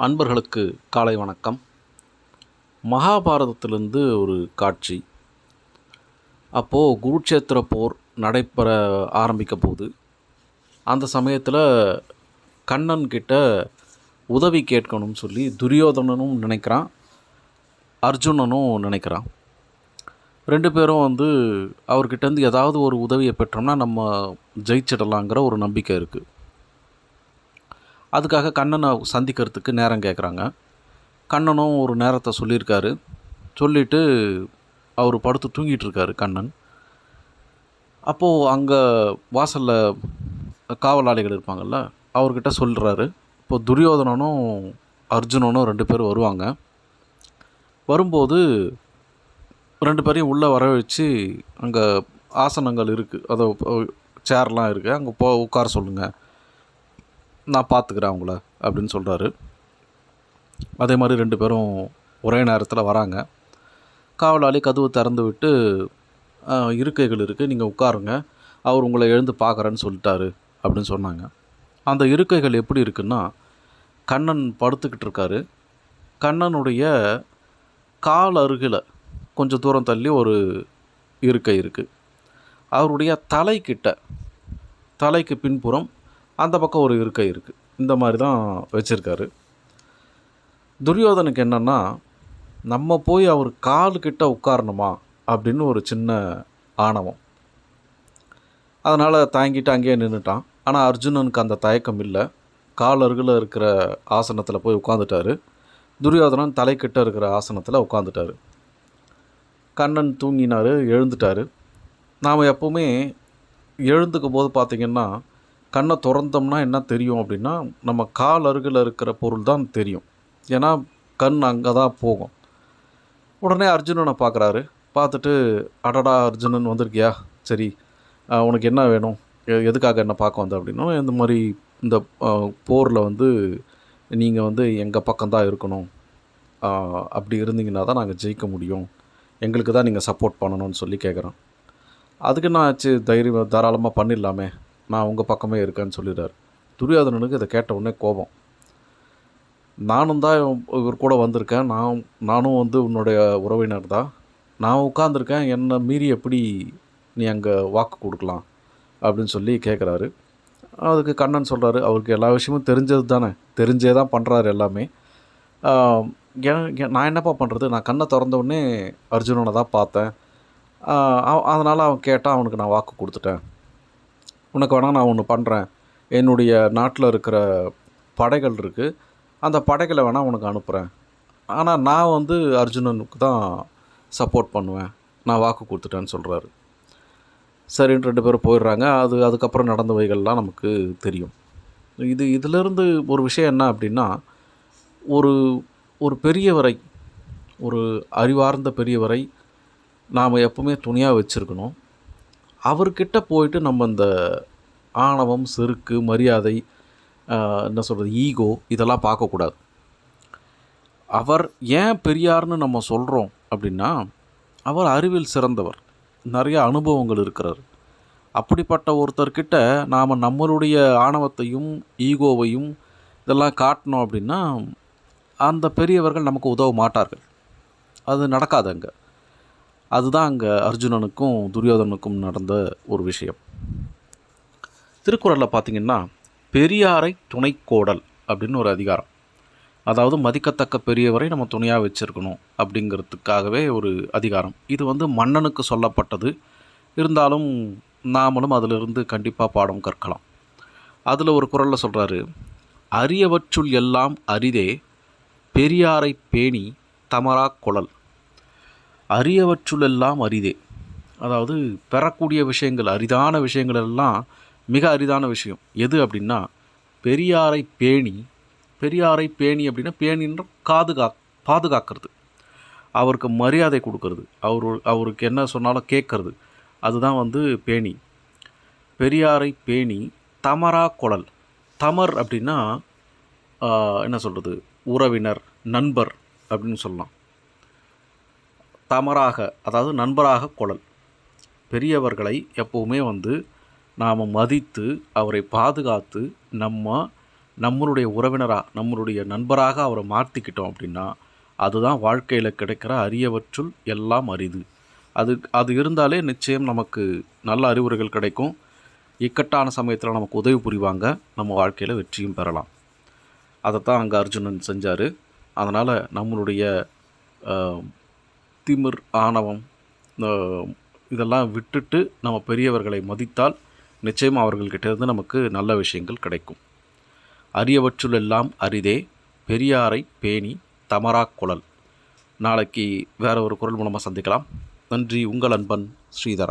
அன்பர்களுக்கு காலை வணக்கம். மகாபாரதத்திலிருந்து ஒரு காட்சி. அப்போது குருட்சேத்திர போர் நடைபெற ஆரம்பிக்க போகுது. அந்த சமயத்தில் கண்ணன் கிட்ட உதவி கேட்கணும்னு சொல்லி துரியோதனனும் நினைக்கிறான், அர்ஜுனனும் நினைக்கிறான். ரெண்டு பேரும் அவர்கிட்டேருந்து ஏதாவது ஒரு உதவியை பெற்றோம்னா நம்ம ஜெயிச்சிடலாங்கிற ஒரு நம்பிக்கை இருக்குது. அதுக்காக கண்ணனை சந்திக்கிறதுக்கு நேரம் கேட்குறாங்க. கண்ணனும் ஒரு நேரத்தை சொல்லியிருக்காரு. சொல்லிவிட்டு அவர் படுத்து தூங்கிட்டுருக்காரு கண்ணன். அப்போது அங்கே வாசலில் காவலாளிகள் இருப்பாங்கள்ல, அவர்கிட்ட சொல்கிறாரு. இப்போது துரியோதனனும் அர்ஜுனனும் ரெண்டு பேரும் வருவாங்க. வரும்போது ரெண்டு பேரையும் உள்ளே வர வச்சு அங்கே ஆசனங்கள் இருக்குது, அதை சேர்லாம் இருக்குது, அங்கே உட்கார சொல்லுங்கள், நான் பார்த்துக்கிறேன் அவங்கள அப்படின்னு சொல்கிறாரு. அதே மாதிரி ரெண்டு பேரும் ஒரே நேரத்தில் வராங்க. காவலாளி கதவு திறந்து விட்டு இருக்கைகள் இருக்குது, நீங்கள் உட்காருங்க, அவர் உங்களை எழுந்து பார்க்குறேன்னு சொல்லிட்டாரு அப்படின்னு சொன்னாங்க. அந்த இருக்கைகள் எப்படி இருக்குன்னா, கண்ணன் படுத்துக்கிட்டு இருக்காரு. கண்ணனுடைய கால் அருகில் கொஞ்சம் தூரம் தள்ளி ஒரு இருக்கை இருக்குது. அவருடைய தலைக்கு பின்புறம் அந்த பக்கம் ஒரு இருக்கை இருக்குது. இந்த மாதிரி தான் வச்சுருக்காரு. துரியோதனுக்கு என்னென்னா, நம்ம போய் அவர் கால்கிட்ட உட்காரணுமா அப்படின்னு ஒரு சின்ன ஆணவம். அதனால் தாங்கிட்டு அங்கேயே நின்றுட்டான். ஆனால் அர்ஜுனனுக்கு அந்த தயக்கம் இல்லை. கால் அருகில் இருக்கிற ஆசனத்தில் போய் உட்காந்துட்டார். துரியோதனன் தலைக்கிட்ட இருக்கிற ஆசனத்தில் உட்காந்துட்டார். கண்ணன் தூங்கினார், எழுந்துட்டார். நாம் எப்போவுமே எழுந்துக்கும் போது பார்த்திங்கன்னா, கண்ணை திறந்தோம்னா என்ன தெரியும் அப்படின்னா, நம்ம கால் அருகில் இருக்கிற பொருள் தான் தெரியும். ஏன்னா கண் அங்கே தான் போகும். உடனே அர்ஜுனனை பார்க்குறாரு. பார்த்துட்டு, அடடா அர்ஜுனன் வந்திருக்கியா, சரி உனக்கு என்ன வேணும், எதுக்காக என்ன பார்க்க வந்த அப்படின்னா, இந்த மாதிரி இந்த போரில் நீங்கள் எங்கள் பக்கம்தான் இருக்கணும், அப்படி இருந்தீங்கன்னா தான் நாங்கள் ஜெயிக்க முடியும், எங்களுக்கு தான் நீங்கள் சப்போர்ட் பண்ணணும்னு சொல்லி கேட்குறோம். அதுக்கு என்ன ஆச்சு, தைரியம் தாராளமாக பண்ணிடலாமே, நான் உங்கள் பக்கமே இருக்கேன்னு சொல்லிடுறாரு. துரியோதனனுக்கு இதை கேட்ட உடனே கோபம். நானும் தான் இவர் கூட வந்திருக்கேன், நானும் உன்னுடைய உறவினர் தான், நான் உட்காந்துருக்கேன், என்னை மீறி எப்படி நீ அங்கே வாக்கு கொடுக்கலாம் அப்படின்னு சொல்லி கேட்குறாரு. அதுக்கு கண்ணன் சொல்கிறாரு, அவருக்கு எல்லா விஷயமும் தெரிஞ்சது தானே, தெரிஞ்சே தான் பண்ணுறாரு எல்லாமே. நான் என்னப்பா பண்ணுறது, நான் கண்ணை திறந்தவுடனே அர்ஜுனனை தான் பார்த்தேன், அதனால் அவன் கேட்டால் அவனுக்கு நான் வாக்கு கொடுத்துட்டேன். உனக்கு வேணால் நான் ஒன்று பண்ணுறேன், என்னுடைய நாட்டில் இருக்கிற படைகள் இருக்குது, அந்த படைகளை வேணால் உனக்கு அனுப்புகிறேன், ஆனால் நான் அர்ஜுனனுக்கு தான் சப்போர்ட் பண்ணுவேன், நான் வாக்கு கொடுத்துட்டேன்னு சொல்கிறாரு. சரின்னு ரெண்டு பேரும் போயிடுறாங்க. அதுக்கப்புறம் நடந்தவைகள்லாம் நமக்கு தெரியும். இதிலிருந்து ஒரு விஷயம் என்ன அப்படின்னா, ஒரு பெரியவரை, ஒரு அறிவார்ந்த பெரியவரை நாம் எப்பவுமே துணையாக வச்சுருக்கணும். அவர்கிட்ட போயிட்டு நம்ம இந்த ஆணவம், செருக்கு, மரியாதை, என்ன சொல்கிறது, ஈகோ, இதெல்லாம் பார்க்கக்கூடாது. அவர் ஏன் பெரியார்னு நம்ம சொல்கிறோம் அப்படின்னா, அவர் அறிவில் சிறந்தவர், நிறைய அனுபவங்கள் இருக்கிறார். அப்படிப்பட்ட ஒருத்தர்கிட்ட நாம் நம்மளுடைய ஆணவத்தையும் ஈகோவையும் இதெல்லாம் காட்டினோம் அப்படின்னா, அந்த பெரியவர்கள் நமக்கு உதவ மாட்டார்கள். அது நடக்காது அங்கே. அதுதான் அங்கே அர்ஜுனனுக்கும் துரியோதனுக்கும் நடந்த ஒரு விஷயம். திருக்குறளில் பார்த்திங்கன்னா, பெரியாரை துணைக்கோடல் அப்படின்னு ஒரு அதிகாரம். அதாவது மதிக்கத்தக்க பெரியவரை நம்ம துணையாக வச்சுருக்கணும் அப்படிங்கிறதுக்காகவே ஒரு அதிகாரம். இது மன்னனுக்கு சொல்லப்பட்டது. இருந்தாலும் நாமளும் அதிலிருந்து கண்டிப்பாக பாடம் கற்கலாம். அதில் ஒரு குறளில் சொல்கிறாரு, அரியவற்றுள் எல்லாம் அரிதே பெரியாரை பேணி தமரா கொளல். அரியவற்றுள்ளெல்லாம் அரிதே, அதாவது பெறக்கூடிய விஷயங்கள், அரிதான விஷயங்கள் எல்லாம் மிக அரிதான விஷயம் எது அப்படின்னா, பெரியாரை பேணி. பெரியாரை பேணி அப்படின்னா, பேணின்ற பாதுகாக்கிறது, அவருக்கு மரியாதை கொடுக்கறது, அவருக்கு என்ன சொன்னாலும் கேட்கறது, அதுதான் பேணி. பெரியாரை பேணி தமரா கொளல். தமர் அப்படின்னா என்ன சொல்கிறது, உறவினர், நண்பர் அப்படின்னு சொல்லலாம். தமராக, அதாவது நண்பராக கொளல். பெரியவர்களை எப்போவுமே நாம் மதித்து அவரை பாதுகாத்து நம்ம நம்மளுடைய உறவினராக, நம்மளுடைய நண்பராக அவரை மாற்றிக்கிட்டோம் அப்படின்னா, அதுதான் வாழ்க்கையில் கிடைக்கிற அரியவற்றுள் எல்லாம் அரிது. அது இருந்தாலே நிச்சயம் நமக்கு நல்ல அறிவுரைகள் கிடைக்கும். இக்கட்டான சமயத்தில் நமக்கு உதவி புரிவாங்க. நம்ம வாழ்க்கையில் வெற்றியும் பெறலாம். அதைத்தான் அங்கே அர்ஜுனன் செஞ்சார். அதனால் நம்மளுடைய திமிர், ஆணவம் இதெல்லாம் விட்டுட்டு நம்ம பெரியவர்களை மதித்தால் நிச்சயம் அவர்கள்கிட்டேருந்து நமக்கு நல்ல விஷயங்கள் கிடைக்கும். அரியவற்றுள் எல்லாம் அரிதே பெரியாரை பேணி தமராக் குழல். நாளைக்கு வேறு ஒரு குரல் மூலமாக சந்திக்கலாம். நன்றி. உங்கள் அன்பன் ஸ்ரீதரன்.